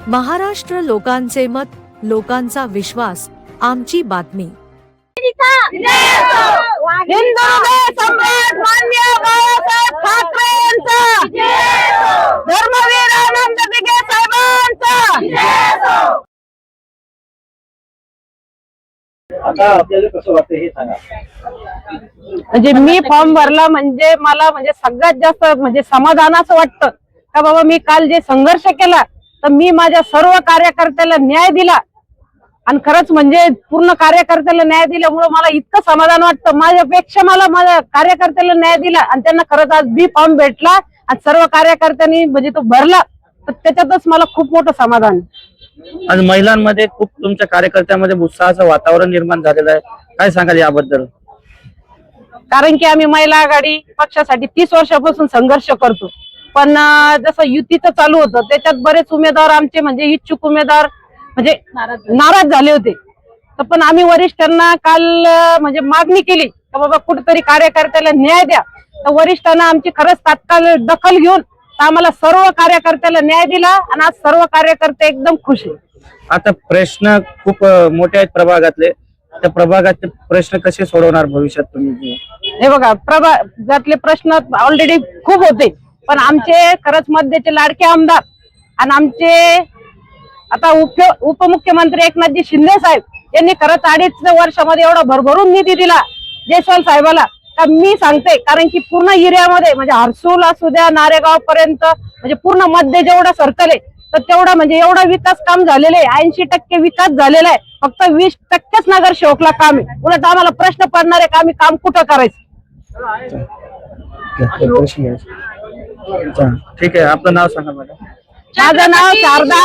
महाराष्ट्र लोकांचे मत, लोकांचा विश्वास, आमची बातमी। हिंदुत्व सम्राट माननीय बाळासाहेब ठाकरे यांचा, धर्मवीर आनंद दिघे साहेबांचा। आता आपल्याला कसं वाटतं हे सांगा। म्हणजे मी फॉर्म भरला म्हणजे मला सगळ्यात जास्त समाधानाचं वाटतं का बाबा मी काल जे संघर्ष केला तर मी माझ्या सर्व कार्यकर्त्याला न्याय दिला आणि खरंच पूर्ण कार्यकर्त्याला न्याय दिल्यामुळे मला इतकं समाधान वाटतं। माझ्यापेक्षा मला माझ्या कार्यकर्त्याला न्याय दिला आणि त्यांना खरंच आज बी फॉर्म भेटला आणि सर्व कार्यकर्त्यांनी तो भरला, तर त्याच्यातच मला खूप मोठं समाधान। आज महिलांमध्ये खूप तुमच्या कार्यकर्त्यांमध्ये उत्साहाचं वातावरण निर्माण झालेलं आहे, काय सांगाल याबद्दल? कारण की आम्ही महिला आघाडी पक्षासाठी 30 वर्षापासून संघर्ष करतो, पण जसं युतीचं चालू होतं त्याच्यात बरेच उमेदवार आमचे इच्छुक उमेदवार नाराज झाले होते। तर पण आम्ही वरिष्ठांना काल मागणी केली की बाबा कुठेतरी कार्यकर्त्याला न्याय द्या, तर वरिष्ठांना आमची खरंच तात्काळ दखल घेऊन आम्हाला सर्व कार्यकर्त्याला न्याय दिला आणि आज सर्व कार्यकर्ते एकदम खुश आहे। आता प्रश्न खूप मोठे आहेत प्रभागातले, त्या प्रभागाचे प्रश्न कसे सोडवणार भविष्यात तुम्ही? हे बघा, प्रभागातले प्रश्न ऑलरेडी खूप होते, पण आमचे खरंच मध्याचे लाडके आमदार आणि आमचे आता उपमुख्यमंत्री एकनाथजी शिंदे साहेब यांनी खरंच 2.5 वर्षामध्ये एवढा भरभरून निधी दिला जयस्वाल साहेबाला का मी सांगते। कारण की पूर्ण एरियामध्ये हर्सूल असू द्या नारेगाव पर्यंत पूर्ण मध्य जेवढा सर्कल आहे तर तेवढा एवढा विकास काम झालेला आहे। 80% विकास झालेला आहे, फक्त 20%च नगरसेवकला काम आहे। उलट आम्हाला प्रश्न पडणार आहे का आम्ही काम कुठं करायचं। ठीक आहे, आपलं नाव सांगा मला। माझं नाव शारदा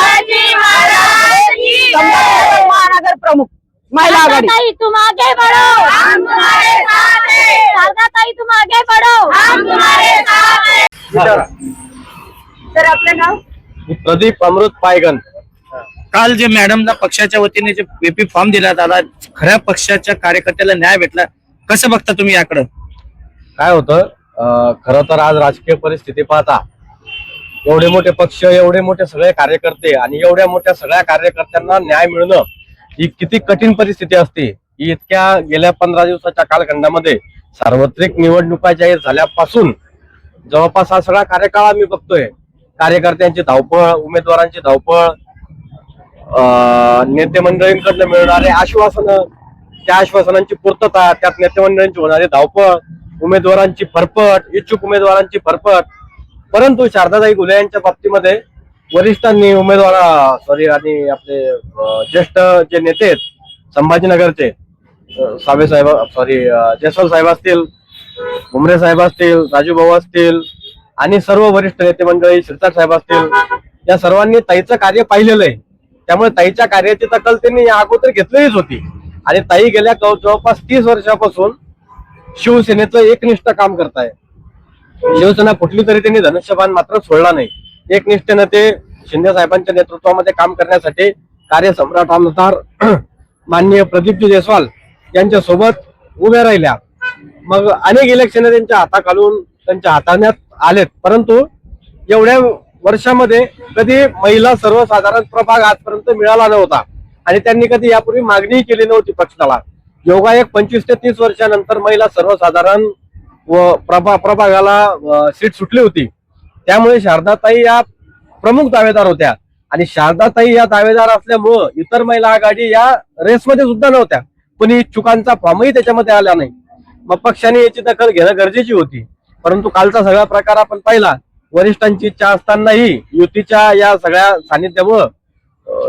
महानगर प्रमुख महिला आघाडी। तुम आगे बढ़ो, हम तुम्हारे साथ हैं। शारदा ताई तुम आगे बढ़ो, हम तुम्हारे साथ हैं। तर आपलं नाव? प्रदीप अमृत पायगन। काल जे मॅडमला पक्षाच्या वतीने जे पेपी फॉर्म देण्यात आला, खऱ्या पक्षाच्या कार्यकर्त्याला न्याय भेटला, कसं बघता तुम्ही याकडे? काय होतं, खरं तर आज राजकीय परिस्थिती पाहता एवढे मोठे पक्ष, एवढे मोठे सगळे कार्यकर्ते आणि एवढ्या मोठ्या सगळ्या कार्यकर्त्यांना न्याय मिळणं ही किती कठीण परिस्थिती असते। ही इतक्या गेल्या 15 दिवसाच्या कालखंडामध्ये सार्वत्रिक निवडणुका जाहीर झाल्यापासून जवळपास हा सगळा कार्यकाळ आम्ही बघतोय। कार्यकर्त्यांची धावपळ, उमेदवारांची धावपळ, नेते मंडळींकडनं मिळणारे आश्वासनं, त्या आश्वासनांची पूर्तता, त्यात नेते मंडळींची होणारी धावपळ, उमेदवारांची फरफट, इच्छुक उमेदवारांची फरफट। परंतु शारदाताई घुले यांच्या बाबतीमध्ये वरिष्ठांनी आणि आपले ज्येष्ठ जे नेते आहेत संभाजीनगरचे, जयस्वाल साहेब असतील, भुमरे साहेब असतील, राजू भाऊ असतील आणि सर्व वरिष्ठ नेते मंडळी, शिरसाट साहेब असतील, या सर्वांनी ताईचं कार्य पाहिलेलं आहे। त्यामुळे ताईच्या कार्याची दखल त्यांनी या अगोदर घेतलेलीच होती आणि ताई गेल्या जवळपास 30 वर्षापासून शिवसेनेचं एकनिष्ठ काम करताय। शिवसेना कुठली तरी त्यांनी धनुष्यबाण मात्र सोडला नाही। एकनिष्ठेनं ते शिंदे साहेबांच्या नेतृत्वामध्ये काम करण्यासाठी कार्यसम्राट आमदार माननीय प्रदीपजी जयस्वाल यांच्या सोबत उभ्या राहिल्या। मग अनेक इलेक्शन त्यांच्या हाताखालून त्यांच्या हाताळण्यात आलेत, परंतु एवढ्या वर्षामध्ये कधी महिला सर्वसाधारण प्रभाग आजपर्यंत मिळाला नव्हता आणि त्यांनी कधी यापूर्वी मागणी केली नव्हती पक्षाला। योगायोग 25 ते 30 वर्षानंतर महिला सर्वसाधारण व प्रभागाला सीट सुटली होती। त्यामुळे शारदाताई या प्रमुख दावेदार होत्या आणि शारदाताई या दावेदार असल्यामुळं इतर महिला आघाडी या रेसमध्ये सुद्धा नव्हत्या, कोणी इच्छुकांचा फॉर्मही त्याच्यामध्ये आला नाही। मग पक्षाने याची दखल घेणं गरजेची होती, परंतु कालचा सगळा प्रकार आपण पाहिला। वरिष्ठांची इच्छा असतानाही युतीच्या या सगळ्या सानिध्यामुळं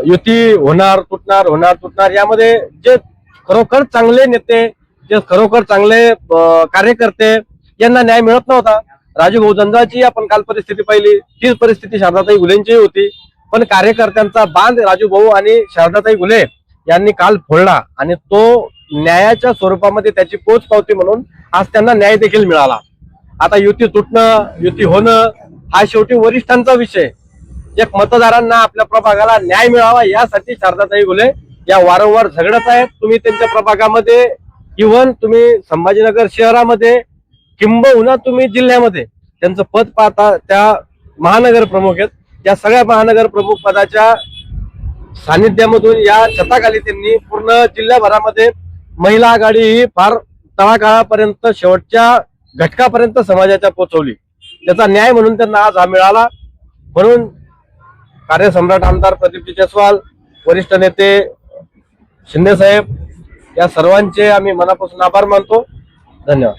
युती होणार तुटणार यामध्ये जे खरोखर चांगले नेते, जे खरोखर चांगले कार्यकर्ते यांना न्याय मिळत नव्हता। राजू भाऊ जंजाळची आपण काल परिस्थिती पाहिली, तीच परिस्थिती शारदाताई घुलेंची होती, पण कार्यकर्त्यांचा बांध राजू भाऊ आणि शारदाताई घुले यांनी काल फोडला आणि तो न्यायाच्या स्वरूपामध्ये त्याची पोचपावती म्हणून आज त्यांना न्याय देखील मिळाला। आता युती तुटणं, युती होणं हा शेवटी वरिष्ठांचा विषय। एक मतदारांना आपल्या प्रभागाला न्याय मिळावा यासाठी शारदाताई घुले या वारंवार झगडत आहेत। तुम्ही त्यांच्या प्रभागामध्ये, इव्हन तुम्ही संभाजीनगर शहरामध्ये किंबहुना तुम्ही जिल्ह्यामध्ये त्यांचं पद पाहता, त्या महानगर प्रमुख आहेत, त्या सगळ्या महानगर प्रमुख पदाच्या सानिध्यामधून या छताखाली त्यांनी पूर्ण जिल्ह्याभरामध्ये महिला आघाडी ही फार तळागाळापर्यंत शेवटच्या घटकापर्यंत समाजाच्या पोहोचवली. त्याचा न्याय म्हणून त्यांना आज हा मिळाला. म्हणून कार्यसम्राट आमदार प्रदीपजी जयस्वाल, वरिष्ठ नेते शिंदे साहेब, या सर्वांचे आम्ही मनापासून आभार मानतो. धन्यवाद.